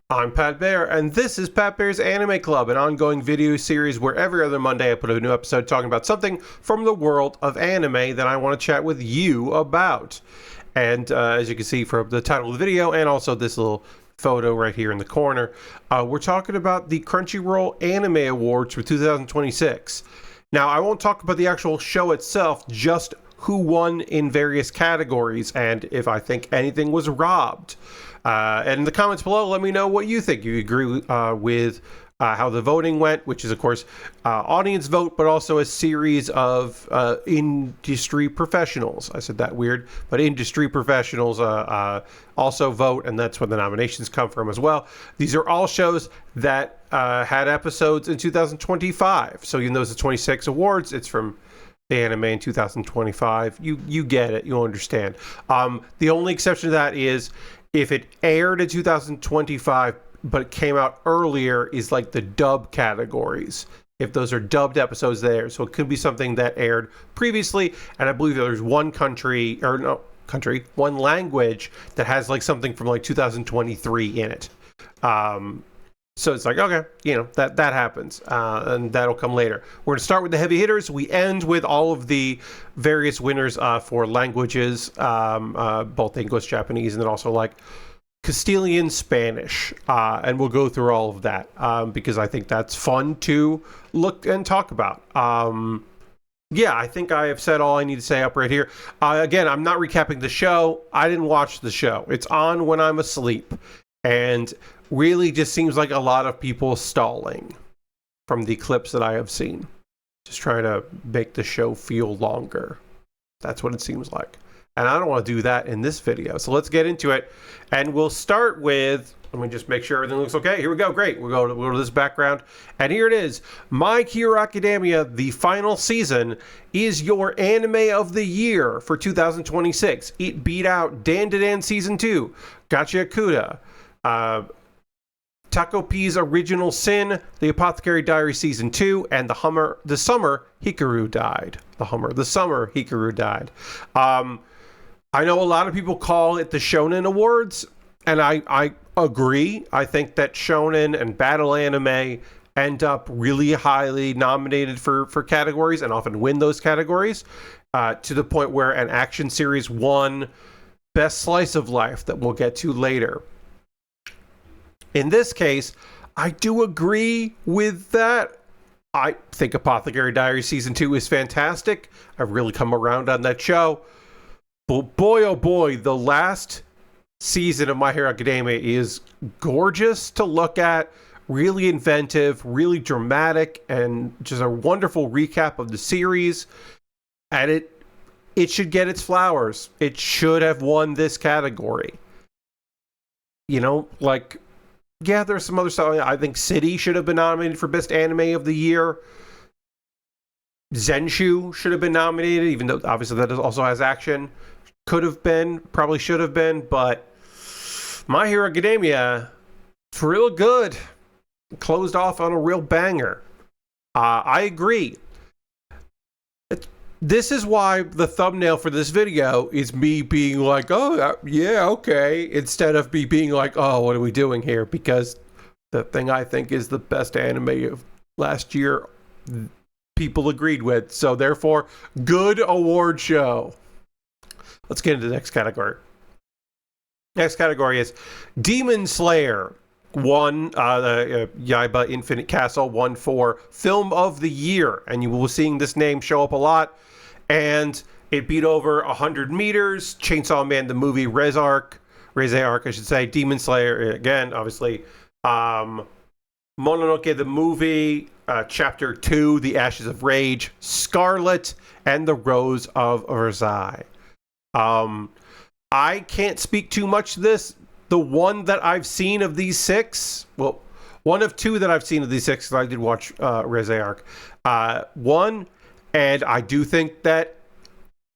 I'm Pat Baer, and this is Pat Baer's Anime Club, an ongoing video series where every other Monday I put a new episode talking about something from the world of anime that I want to chat with you about. And as you can see from the title of the video and also this little photo right here in the corner, we're talking about the Crunchyroll Anime Awards for 2026. Now, I won't talk about the actual show itself, just who won in various categories and if I think anything was robbed. And in the comments below, let me know what you think. You agree with how the voting went, which is, of course, audience vote, but also a series of industry professionals. I said that weird, but industry professionals also vote, and that's where the nominations come from as well. These are all shows that had episodes in 2025. So even though it's the 26 awards, it's from the anime in 2025. You get it. You'll understand. The only exception to that is if it aired in 2025 but it came out earlier is like the dub categories, if those are dubbed episodes there. So it could be something that aired previously, and I believe there's one one language that has like something from like 2023 in it. So it's like, okay, that happens, and that'll come later. We're going to start with the heavy hitters. We end with all of the various winners for languages, both English, Japanese, and then also like Castilian Spanish. And we'll go through all of that because I think that's fun to look and talk about. Yeah, I think I have said all I need to say up right here. Again, I'm not recapping the show. I didn't watch the show. It's on when I'm asleep. And really just seems like a lot of people stalling from the clips that I have seen. Just trying to make the show feel longer. That's what it seems like. And I don't want to do that in this video. So let's get into it. And we'll start with, let me just make sure everything looks okay. Here we go. Great. We'll go to this background. And here it is. My Hero Academia, the final season, is your anime of the year for 2026. It beat out Dan Dan Season 2, Gacha Akuda, Taco P's Original Sin, The Apothecary Diary Season 2, and The Summer Hikaru Died. The Summer Hikaru Died. I know a lot of people call it the Shonen Awards, and I agree. I think that Shonen and battle anime end up really highly nominated for categories and often win those categories, to the point where an action series won Best Slice of Life that we'll get to later. In this case, I do agree with that. I think Apothecary Diary Season 2 is fantastic. I've really come around on that show. But boy, oh boy, the last season of My Hero Academia is gorgeous to look at. Really inventive, really dramatic, and just a wonderful recap of the series. And it should get its flowers. It should have won this category. Yeah, there's some other stuff. I think City should have been nominated for Best Anime of the Year. Zenshu should have been nominated, even though obviously that also has action. Could have been, probably should have been, but My Hero Academia, it's real good. Closed off on a real banger. I agree. This is why the thumbnail for this video is me being like, oh, yeah, okay, instead of me being like, oh, what are we doing here? Because the thing I think is the best anime of last year, people agreed with. So therefore, good award show. Let's get into the next category. Next category is Demon Slayer. Won Yaiba Infinite Castle, won for Film of the Year, and you will be seeing this name show up a lot. And it beat over 100 meters. Chainsaw Man, the movie, Rezark, I should say. Demon Slayer, again, obviously. Mononoke, the movie. Chapter 2, The Ashes of Rage. Scarlet, and The Rose of Versailles. I can't speak too much to this. The one that I've seen of these six, well, one of two that I've seen of these six, because I did watch Rezark. One, and I do think that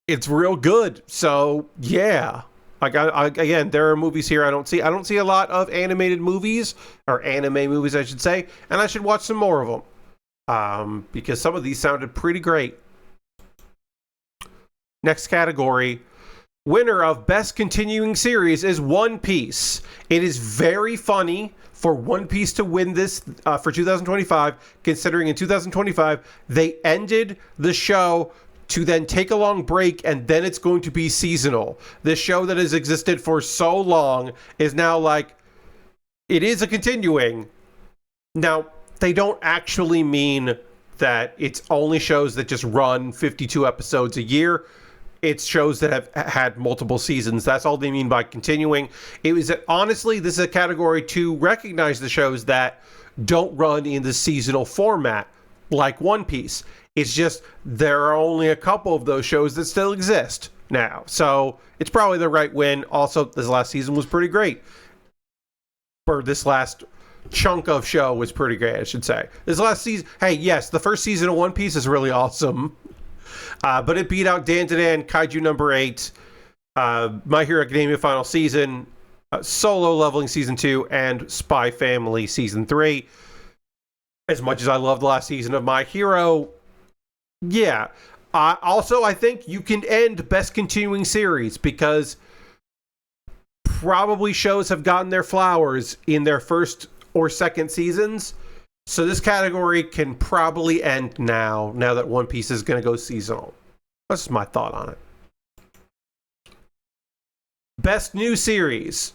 it's real good. So yeah, like again, there are movies here I don't see. I don't see a lot of animated movies, or anime movies, I should say, and I should watch some more of them because some of these sounded pretty great. Next category, winner of Best Continuing Series is One Piece. It is very funny for One Piece to win this for 2025, considering in 2025 they ended the show to then take a long break, and then it's going to be seasonal. This show that has existed for so long is now like, it is a continuing. Now, they don't actually mean that it's only shows that just run 52 episodes a year. It's shows that have had multiple seasons. That's all they mean by continuing. It was honestly, this is a category to recognize the shows that don't run in the seasonal format, like One Piece. It's just there are only a couple of those shows that still exist now. So it's probably the right win. Also, this last season was pretty great. Or this last chunk of show was pretty great, I should say. This last season, hey, yes, the first season of One Piece is really awesome. But it beat out Dan Kaiju number 8, My Hero Academia final season, Solo Leveling season 2, and Spy Family season 3. As much as I love the last season of My Hero, yeah. Also, I think you can end Best Continuing Series because probably shows have gotten their flowers in their first or second seasons. So this category can probably end now that One Piece is going to go seasonal. That's just my thought on it. Best New Series.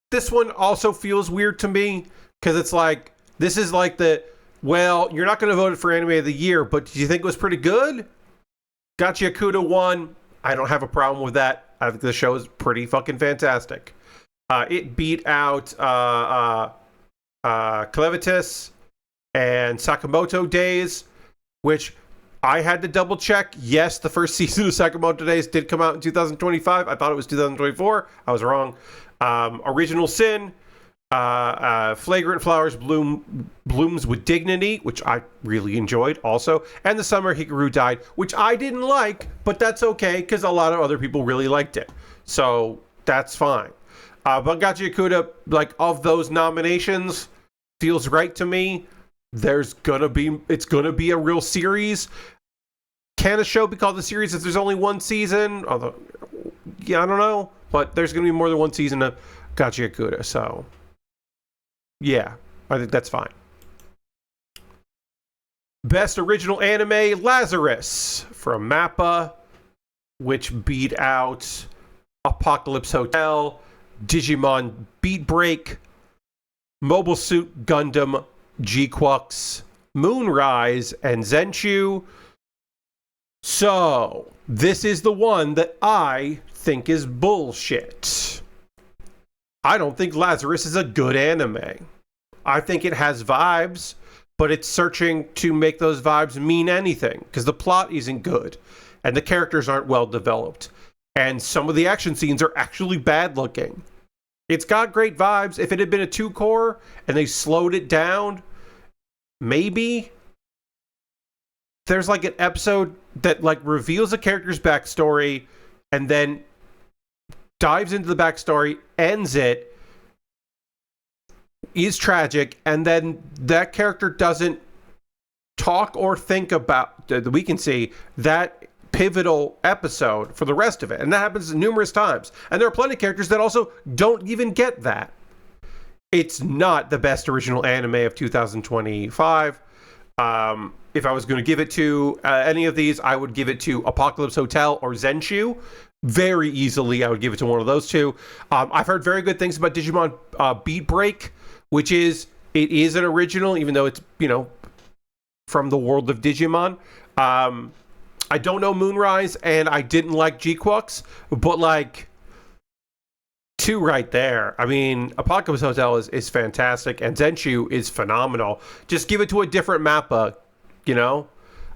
This one also feels weird to me because it's like, this is like the, well, you're not going to vote for Anime of the Year, but did you think it was pretty good? Gachi Akuta won. I don't have a problem with that. I think the show is pretty fucking fantastic. It beat out Clevitis and Sakamoto Days, which I had to double check. Yes, the first season of Sakamoto Days did come out in 2025. I thought it was 2024. I was wrong. Original Sin, Flagrant Flowers Blooms with Dignity, which I really enjoyed also, and The Summer Hikaru Died, which I didn't like, but that's okay because a lot of other people really liked it. So that's fine. But Gachi Akuta, like, of those nominations, feels right to me. It's gonna be a real series. Can a show be called a series if there's only one season? Although, yeah, I don't know. But there's gonna be more than one season of Gachi Akuta, so yeah, I think that's fine. Best Original Anime, Lazarus from MAPPA, which beat out Apocalypse Hotel, Digimon Beat Break, Mobile Suit Gundam G-Quux, Moonrise, and Zenchu. So, this is the one that I think is bullshit. I don't think Lazarus is a good anime. I think it has vibes, but it's searching to make those vibes mean anything, because the plot isn't good, and the characters aren't well developed, and some of the action scenes are actually bad looking. It's got great vibes. If it had been a 2-core and they slowed it down, maybe. There's like an episode that like reveals a character's backstory and then dives into the backstory, ends it, is tragic, and then that character doesn't talk or think about, that we can see, that pivotal episode for the rest of it. And that happens numerous times. And there are plenty of characters that also don't even get that. It's not the best original anime of 2025. If I was going to give it to any of these, I would give it to Apocalypse Hotel or Zenchu. Very easily, I would give it to one of those two. I've heard very good things about Digimon Beat Break, which is, it is an original, even though it's, from the world of Digimon. I don't know Moonrise, and I didn't like G-Quux, but like, 2 right there. I mean, Apocalypse Hotel is fantastic, and Zenchu is phenomenal. Just give it to a different MAPPA,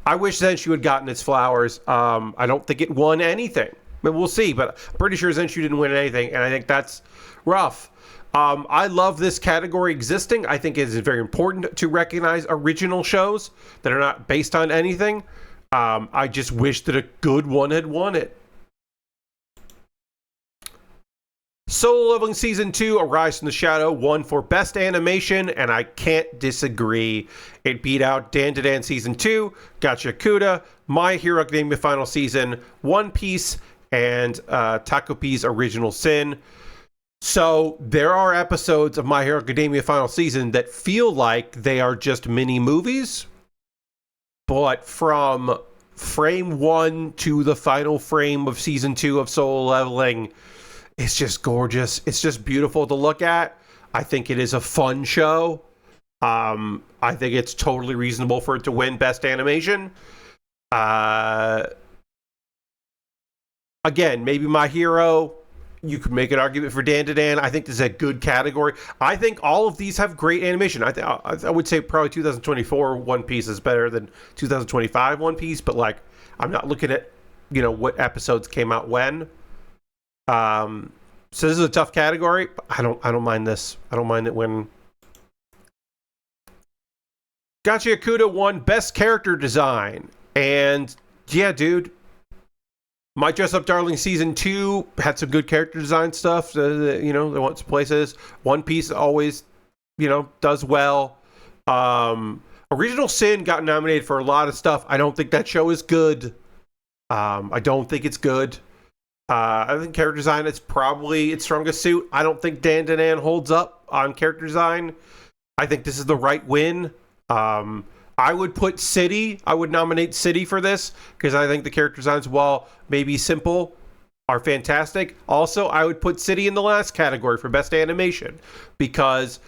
I wish Zenchu had gotten its flowers. I don't think it won anything. But we'll see, but I'm pretty sure Zenchu didn't win anything, and I think that's rough. I love this category existing. I think it is very important to recognize original shows that are not based on anything. I just wish that a good one had won it. Solo Leveling Season 2, Arise from the Shadow, won for Best Animation, and I can't disagree. It beat out Dan Season 2, Gacha Akuta, My Hero Academia Final Season, One Piece, and Takopi's Original Sin. So there are episodes of My Hero Academia final season that feel like they are just mini movies, but from frame 1 to the final frame of season 2 of Solo Leveling, it's just gorgeous. It's just beautiful to look at. I think it is a fun show. I think it's totally reasonable for it to win Best Animation. Again, maybe My Hero. You could make an argument for Dan to Dan. I think this is a good category. I think all of these have great animation. I would say probably 2024 One Piece is better than 2025 One Piece, but like I'm not looking at what episodes came out when. So this is a tough category. But I don't mind this. I don't mind it when Gachi Akuda won Best Character Design. And yeah, dude, My Dress Up Darling Season 2 had some good character design stuff. They went to places. One Piece always, does well. Original Sin got nominated for a lot of stuff. I don't think that show is good. I don't think it's good. I think character design is probably its strongest suit. I don't think Dan Danan holds up on character design. I think this is the right win. I would put City. I would nominate City for this because I think the character designs, while maybe simple, are fantastic. Also, I would put City in the last category for Best Animation because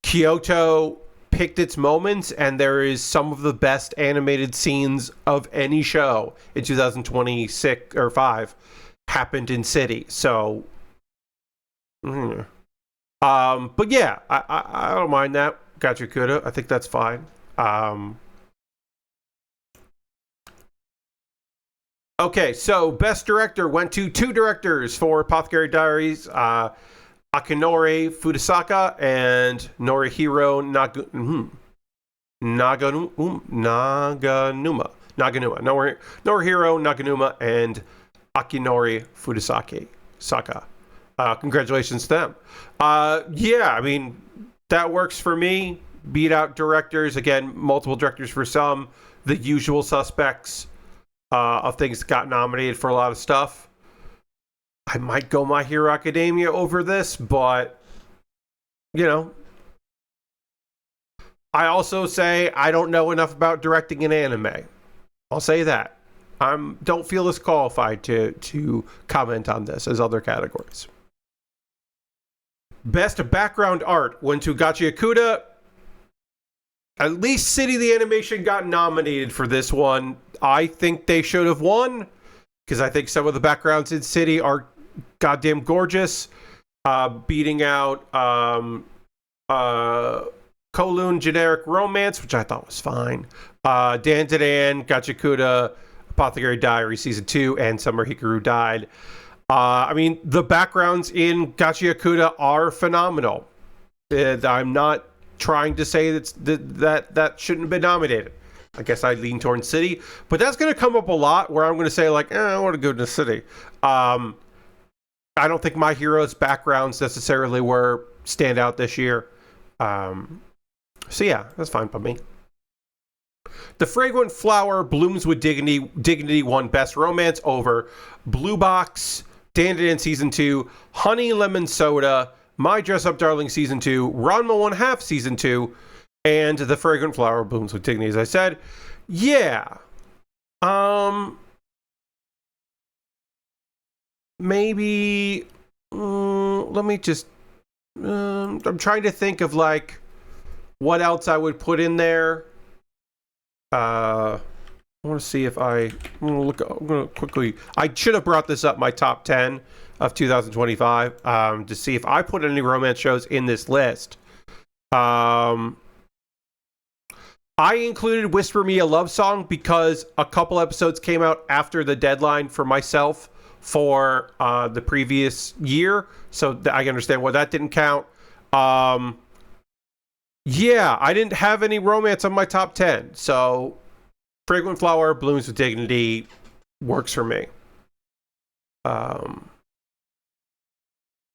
Kyoto picked its moments and there is some of the best animated scenes of any show in 2026 or 5 happened in City. So, but yeah, I don't mind that. Gachi Akuda. I think that's fine. Okay, so Best Director went to 2 directors for Apothecary Diaries, Akinori Fudasaka and Norihiro Naganuma. Norihiro Naganuma and Akinori Fudasaka. Congratulations to them. Yeah, I mean, that works for me. Beat out directors. Again, multiple directors for some. The usual suspects of things that got nominated for a lot of stuff. I might go My Hero Academia over this, but, I also say I don't know enough about directing an anime. I'll say that. Don't feel as qualified to comment on this as other categories. Best Background Art went to Gachi Akuda. At least City the Animation got nominated for this one. I think they should have won because I think some of the backgrounds in City are goddamn gorgeous. Beating out Kowloon Generic Romance, which I thought was fine. Dan to Dan, Gachi Akuda, Apothecary Diary Season 2, and Summer Hikaru Died. I mean, the backgrounds in Gachi Akuda are phenomenal. I'm not trying to say that shouldn't have been nominated. I guess I lean towards City, but that's going to come up a lot where I'm going to say like, I want to go to City. I don't think My Hero's backgrounds necessarily were stand out this year. So yeah, that's fine by me. The Fragrant Flower Blooms with Dignity won Best Romance over Blue Box, Dandadan Season 2, Honey Lemon Soda, My Dress Up Darling Season 2, Ranma 1/2 Season 2, and The Fragrant Flower Blooms with Dignity, as I said. Yeah. Maybe... let me just... I'm trying to think of, like, what else I would put in there. I want to see if I'm going to quickly... I should have brought this up, my top 10 of 2025, to see if I put any romance shows in this list. I included Whisper Me a Love Song because a couple episodes came out after the deadline for myself for the previous year, so I understand why that didn't count. Yeah, I didn't have any romance on my top 10, so Fragrant Flower, Blooms with Dignity works for me.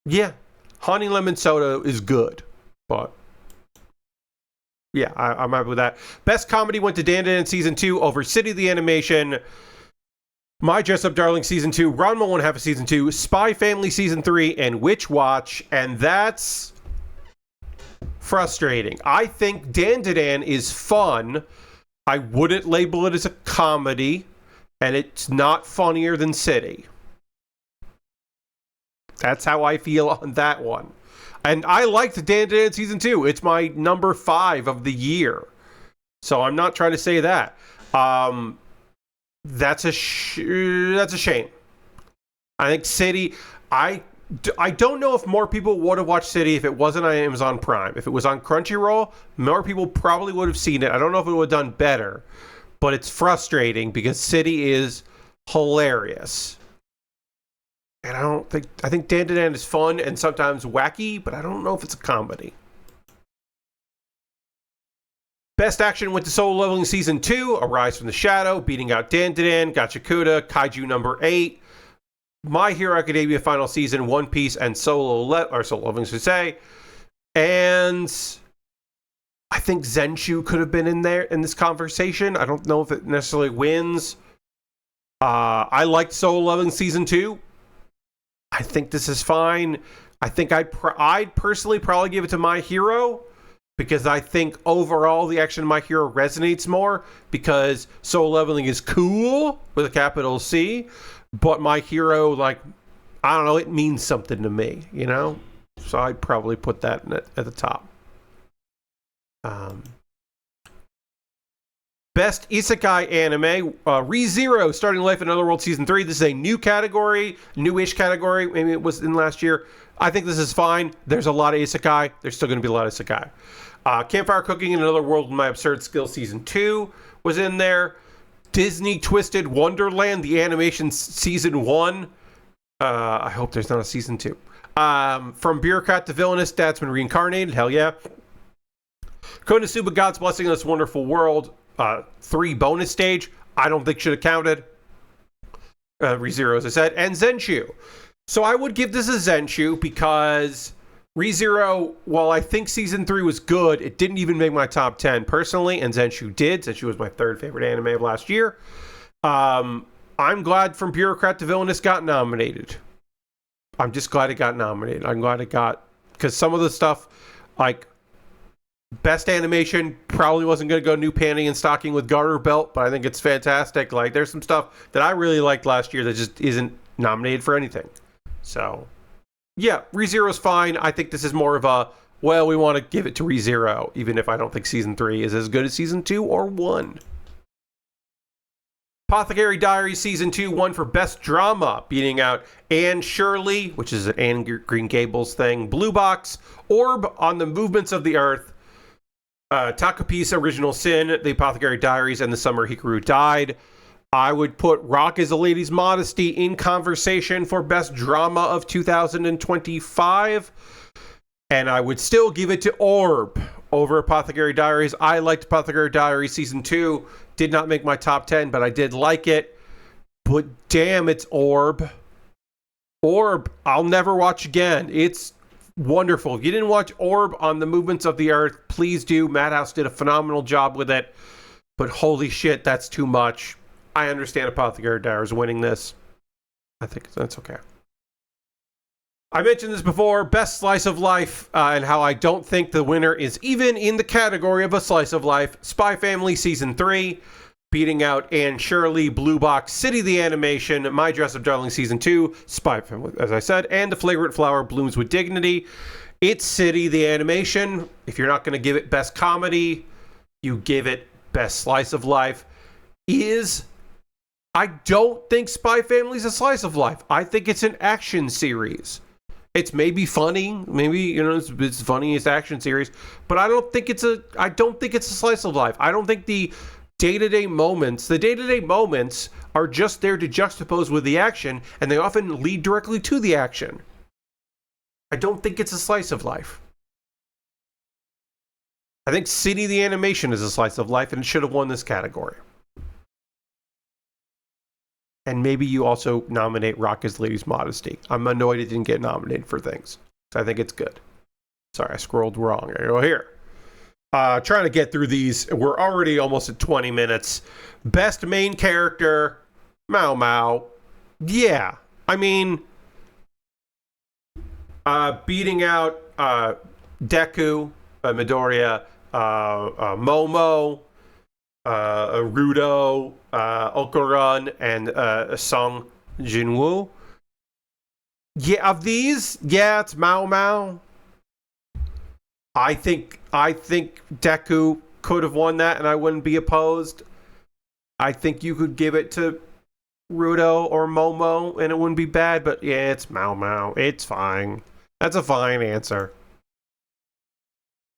Yeah, Honey Lemon Soda is good, but yeah, I'm happy with that. Best Comedy went to Dandadan Season 2 over City the Animation. My Dress Up Darling Season 2, Ranma 1/2 of Season 2, Spy Family Season 3, and Witch Watch, and that's frustrating. I think Dan Dan is fun. I wouldn't label it as a comedy, and it's not funnier than City. That's how I feel on that one. And I liked Dan Dan Season 2. It's my number 5 of the year. So I'm not trying to say that. That's a shame. I think City, I don't know if more people would have watched City if it wasn't on Amazon Prime. If it was on Crunchyroll, more people probably would have seen it. I don't know if it would have done better, but it's frustrating because City is hilarious. And I think Dan Dan is fun and sometimes wacky, but I don't know if it's a comedy. Best Action went to Solo Leveling Season 2, Arise from the Shadow, beating out Dan Dan, Gachakuda, Kaiju number 8, My Hero Academia Final Season, One Piece, and Solo Leveling, should say. And I think Zenshu could have been in there in this conversation. I don't know if it necessarily wins. I liked Solo Leveling Season 2. I think this is fine. I think I'd personally probably give it to My Hero, because I think overall the action of My Hero resonates more, because Solo Leveling is cool with a capital C, but My Hero, like, I don't know, it means something to me, you know? So I'd probably put that at the top. Best Isekai Anime, ReZero, Starting Life in Another World Season 3. This is a new category, newish category. Maybe it was in last year. I think this is fine. There's a lot of Isekai. There's still going to be a lot of Isekai. Campfire Cooking in Another World with My Absurd Skill Season 2 was in there. Disney Twisted Wonderland, the animation Season 1. I hope there's not a Season 2. From Bureaucrat to Villainous, Dad's Been Reincarnated. Hell yeah. Konosuba God's Blessing in This Wonderful World. 3 bonus stage. I don't think should have counted. ReZero, as I said. And Zenshu. So I would give this a Zenshu because ReZero, while I think Season 3 was good, it didn't even make my top 10 personally, and Zenshu did. Zenshu was my 3rd favorite anime of last year. I'm glad From Bureaucrat to Villainous got nominated. I'm just glad it got nominated. I'm glad it got... Because some of the stuff, like... Best Animation probably wasn't going to go new panty and stocking with garter belt, but I think it's fantastic. Like, there's some stuff that I really liked last year that just isn't nominated for anything. So... yeah, ReZero's fine. I think this is more of a, well, we want to give it to ReZero, even if I don't think Season 3 is as good as Season 2 or 1. Apothecary Diaries Season 2 won for Best Drama, beating out Anne Shirley, which is an Anne Green Gables thing, Blue Box, Orb on the Movements of the Earth, Takapisa Original Sin, The Apothecary Diaries, and The Summer Hikaru Died. I would put Rock is a Lady's Modesty in conversation for Best Drama of 2025. And I would still give it to Orb over Apothecary Diaries. I liked Apothecary Diaries Season 2. Did not make my top 10, but I did like it. But damn, it's Orb. Orb, I'll never watch again. It's wonderful. If you didn't watch Orb on the Movements of the Earth, please do. Madhouse did a phenomenal job with it. But holy shit, that's too much. I understand Apothecary Diaries winning this. I think that's okay. I mentioned this before, Best Slice of Life, and how I don't think the winner is even in the category of a slice of life. Spy Family Season 3, beating out Anne Shirley, Blue Box, City the Animation, My Dress Up Darling Season 2, Spy Family, as I said, and The Flagrant Flower Blooms with Dignity. It's City the Animation. If you're not going to give it Best Comedy, you give it Best Slice of Life. I don't think Spy Family is a slice of life. I think it's an action series. It's maybe funny, maybe, you know, it's funniest action series, but I don't think it's a slice of life. I don't think the day-to-day moments are just there to juxtapose with the action, and they often lead directly to the action. I don't think it's a slice of life. I think City the Animation is a slice of life, and it should have won this category. And maybe you also nominate Rock is Lady's Modesty. I'm annoyed it didn't get nominated for things. So I think it's good. Sorry, I scrolled wrong. I go here. Trying to get through these. We're already almost at 20 minutes. Best Main Character. Mao Mao. Yeah. I mean, beating out Deku, Midoriya, Momo, Rudo, Okuran, and Sung Jinwoo. Yeah, of these, yeah, it's Mao Mao. I think Deku could have won that, and I wouldn't be opposed. I think you could give it to Rudo or Momo, and it wouldn't be bad. But yeah, it's Mao Mao. It's fine. That's a fine answer.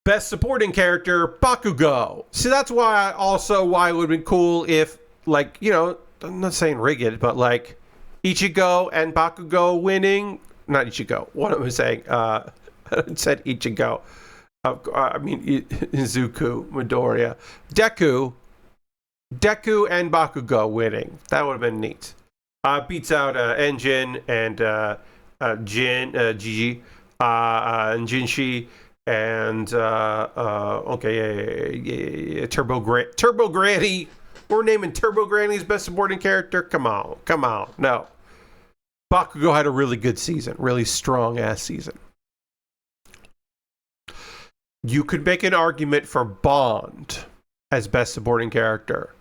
Best supporting character, Bakugo. See, that's why it would have been cool if, like, you know, I'm not saying rig it, but like Ichigo and Bakugo winning. Not Ichigo. What am I saying? I said Ichigo. I mean Izuku, Midoriya, Deku and Bakugo winning. That would have been neat. Beats out Enjin and Gigi, and Jinshi, and Turbo Granny. We're naming Turbo Granny's best supporting character. Come on, no. Bakugo had a really good season, really strong ass season. You could make an argument for Bond as best supporting character.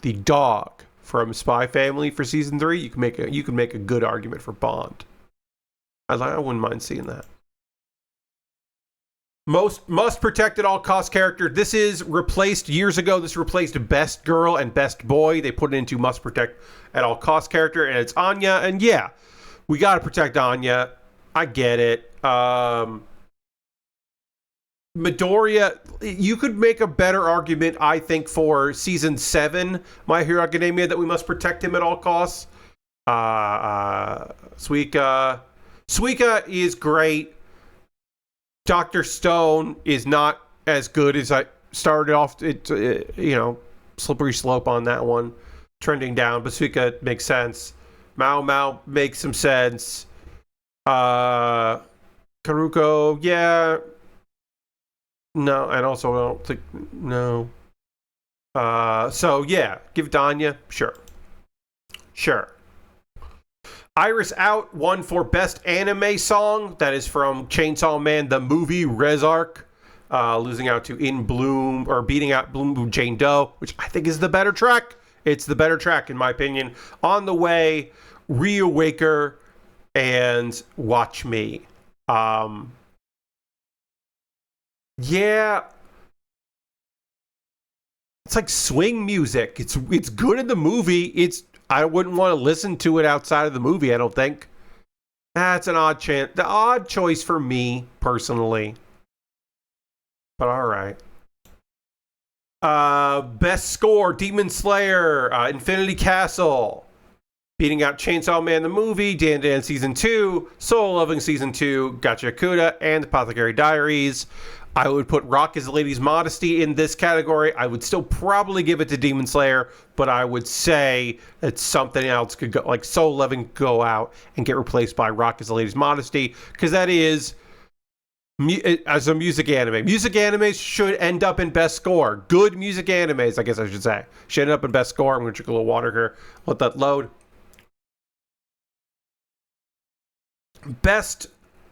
The dog from Spy Family for season 3. You can make a good argument for Bond. I wouldn't mind seeing that. Must protect at all costs character. This is replaced years ago. This replaced Best Girl and Best Boy. They put it into must protect at all costs character, and it's Anya. And yeah, we got to protect Anya. I get it. Midoriya, you could make a better argument, I think, for season 7, My Hero Academia, that we must protect him at all costs. Suika is great. Dr. Stone is not as good as I started off. Slippery slope on that one, trending down. But Suika makes sense. Mao makes some sense. Karuko, yeah. No, and also I don't think no. So yeah, give it to Anya. Sure. Iris out won for best anime song. That is from Chainsaw Man the movie Rezark, losing out to In Bloom, or beating out Bloom Bloom Jane Doe, which I think is the better track. It's the better track in my opinion. On the Way, Reawaker, and Watch Me. Yeah, it's like swing music. It's good in the movie. I wouldn't want to listen to it outside of the movie, I don't think. That's an odd choice for me personally. But all right. Best score, Demon Slayer, Infinity Castle, beating out Chainsaw Man the movie, Dan Dan season 2, Soul Loving season 2, Gacha Kuda, and Apothecary Diaries. I would put Rock is a Lady's Modesty in this category. I would still probably give it to Demon Slayer, but I would say that something else could go, like Soul Loving, go out and get replaced by Rock is a Lady's Modesty, because that is, as a music anime. Music animes should end up in best score. Good music animes, I guess I should say, should end up in best score. I'm going to drink a little water here. Let that load. Best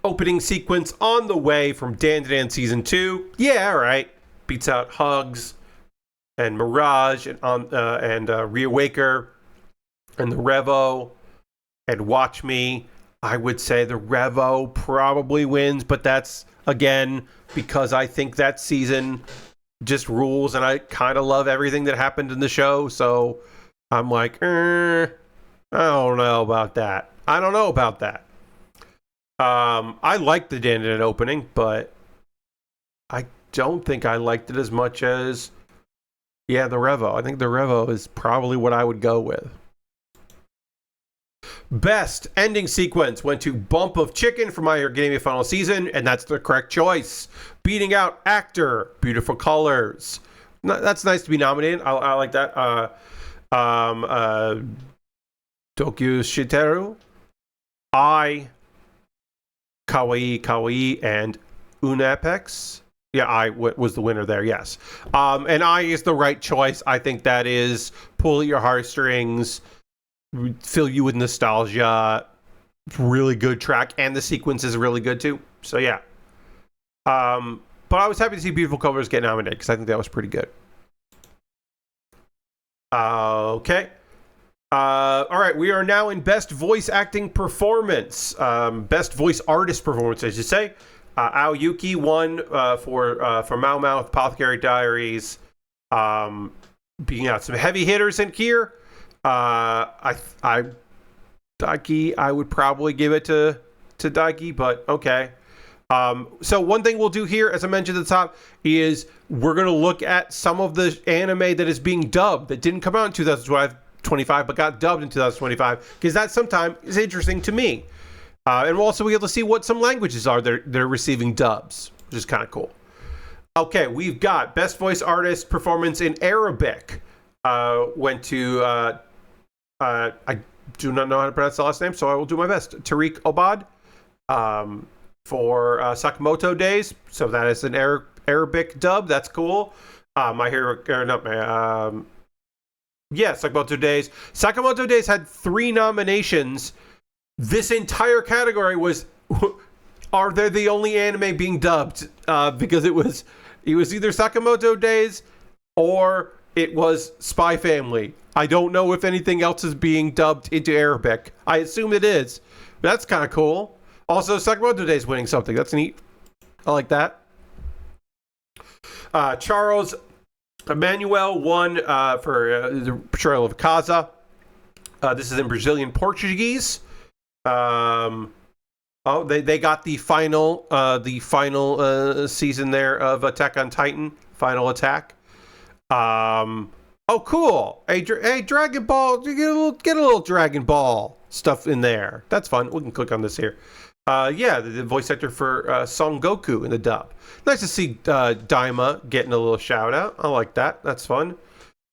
opening sequence, On the Way from Dan Dan season 2. Yeah, all right. Beats out Hugs and Mirage and Reawaker and the Revo and Watch Me. I would say the Revo probably wins, but that's, again, because I think that season just rules, and I kind of love everything that happened in the show, so I'm like, I don't know about that. I liked the Dan Dan opening, but I don't think I liked it as much as, the Revo. I think the Revo is probably what I would go with. Best ending sequence went to Bump of Chicken from My Hero Academia final season, and that's the correct choice. Beating out Actor, Beautiful Colors. That's nice to be nominated. I like that. Tokyo Shiteru, Kawaii, and Unapex. Yeah, I was the winner there, yes. And I is the right choice. I think that is pull at your heartstrings. fill you with nostalgia. Really good track, and the sequence is really good too. So yeah. But I was happy to see Beautiful Colors get nominated because I think that was pretty good. Okay. All right, we are now in Best Voice Acting Performance. Best Voice Artist Performance, I should say. Ao Yuki won for Mau Mau with Apothecary Diaries. Being out some heavy hitters in here. Daiki, I would probably give it to Daiki, but okay. So one thing we'll do here, as I mentioned at the top, is we're going to look at some of the anime that is being dubbed that didn't come out in 2025 but got dubbed in 2025, because that sometimes is interesting to me. And we'll also be able to see what some languages are they're receiving dubs, which is kind of cool. Okay, we've got Best Voice Artist Performance in Arabic. Went to, I do not know how to pronounce the last name, so I will do my best. Tariq Obad for Sakamoto Days. So that is an Arabic dub. That's cool. Sakamoto Days. Sakamoto Days had 3 nominations. This entire category was, are they the only anime being dubbed? Because it was either Sakamoto Days or it was Spy Family. I don't know if anything else is being dubbed into Arabic. I assume it is. That's kind of cool. Also, Sakamoto Days winning something. That's neat. I like that. Charles Emmanuel won for the portrayal of Kaza. This is in Brazilian Portuguese. They got the final season there of Attack on Titan, Final Attack. Oh, cool! Hey, Dragon Ball, you get a little Dragon Ball stuff in there. That's fun. We can click on this here. The voice actor for Son Goku in the dub. Nice to see Daima getting a little shout out. I like that. That's fun.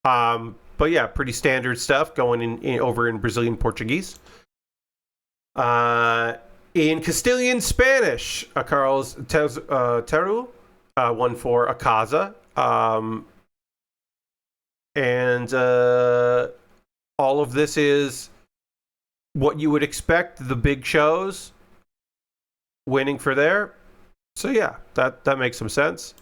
But yeah, pretty standard stuff going in over in Brazilian Portuguese. In Castilian Spanish, Carlos Teru won for Akaza. And all of this is what you would expect, the big shows winning for there. So yeah, that makes some sense.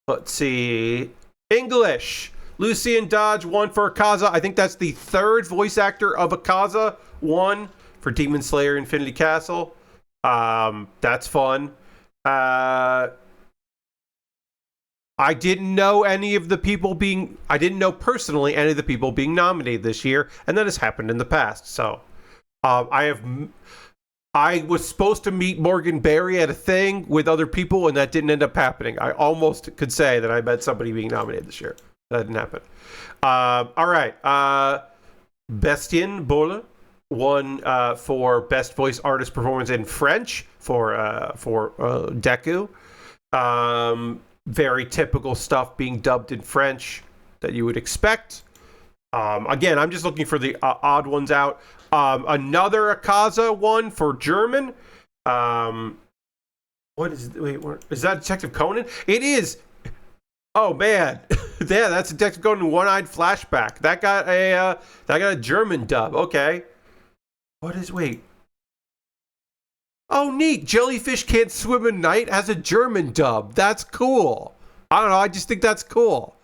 Let's see. English. Lucian Dodge won for Akaza. I think that's the 3rd voice actor of Akaza won for Demon Slayer Infinity Castle. That's fun. I didn't know personally any of the people being nominated this year, and that has happened in the past. So, I was supposed to meet Morgan Berry at a thing with other people, and that didn't end up happening. I almost could say that I met somebody being nominated this year. That didn't happen. All right. Bastien Bolle won for Best Voice Artist Performance in French for Deku. Very typical stuff being dubbed in French that you would expect. Again, I'm just looking for the odd ones out. Another Akaza one for German. Is that Detective Conan? It is. Oh man, yeah, that's Detective Conan One-Eyed Flashback. That got a German dub. Okay. Oh, neat. Jellyfish Can't Swim at Night has a German dub. That's cool. I don't know. I just think that's cool.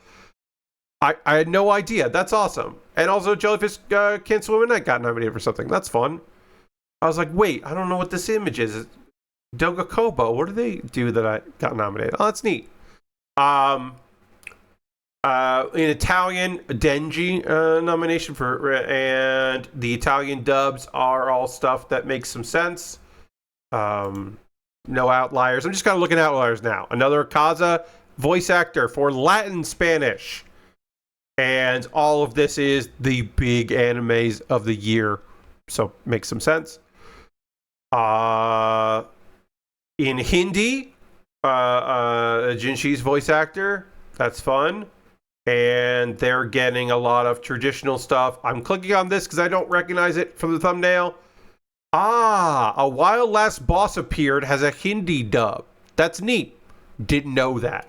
I had no idea. That's awesome. And also Jellyfish Can't Swim at Night got nominated for something. That's fun. I was like, wait, I don't know what this image is. Doga Kobo. What do they do that I got nominated? Oh, that's neat. In Italian, Denji nomination for, and the Italian dubs are all stuff that makes some sense. No outliers. I'm just kind of looking at outliers now. Another Akaza voice actor for Latin Spanish. And all of this is the big animes of the year. So makes some sense. In Hindi, Jinshi's voice actor. That's fun. And they're getting a lot of traditional stuff. I'm clicking on this because I don't recognize it from the thumbnail. A While Last Boss Appeared has a Hindi dub. That's neat. Didn't know that.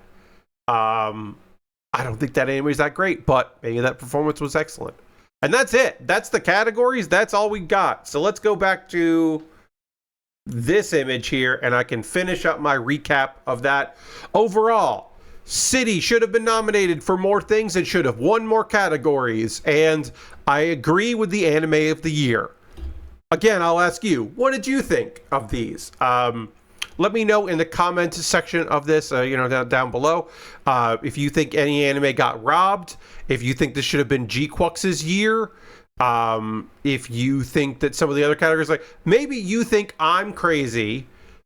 I don't think that anime is that great, but maybe that performance was excellent. And that's it. That's the categories. That's all we got. So let's go back to this image here, and I can finish up my recap of that. Overall, City should have been nominated for more things and should have won more categories. And I agree with the anime of the year. Again, I'll ask you, what did you think of these? Let me know in the comments section of this, down below, if you think any anime got robbed, if you think this should have been G-Quux's year, if you think that some of the other categories, like maybe you think I'm crazy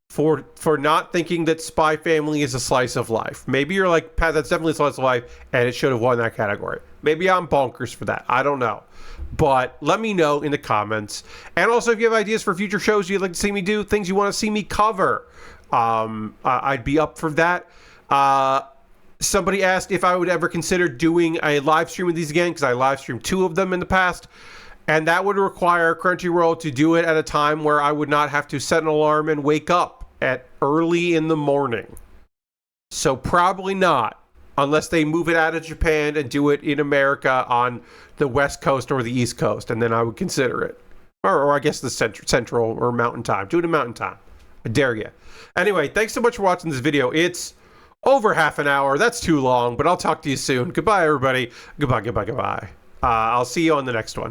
for not thinking that Spy Family is a slice of life. Maybe you're like, Pat, that's definitely a slice of life, and it should have won that category. Maybe I'm bonkers for that. I don't know. But let me know in the comments. And also, if you have ideas for future shows you'd like to see me do, things you want to see me cover, I'd be up for that. Somebody asked if I would ever consider doing a live stream of these again, because I live streamed 2 of them in the past. And that would require Crunchyroll to do it at a time where I would not have to set an alarm and wake up at early in the morning. So probably not. Unless they move it out of Japan and do it in America on the West Coast or the East Coast, and then I would consider it. Or I guess the central or mountain time. Do it in mountain time. I dare you. Anyway, thanks so much for watching this video. It's over half an hour. That's too long, but I'll talk to you soon. Goodbye, everybody. Goodbye. I'll see you on the next one.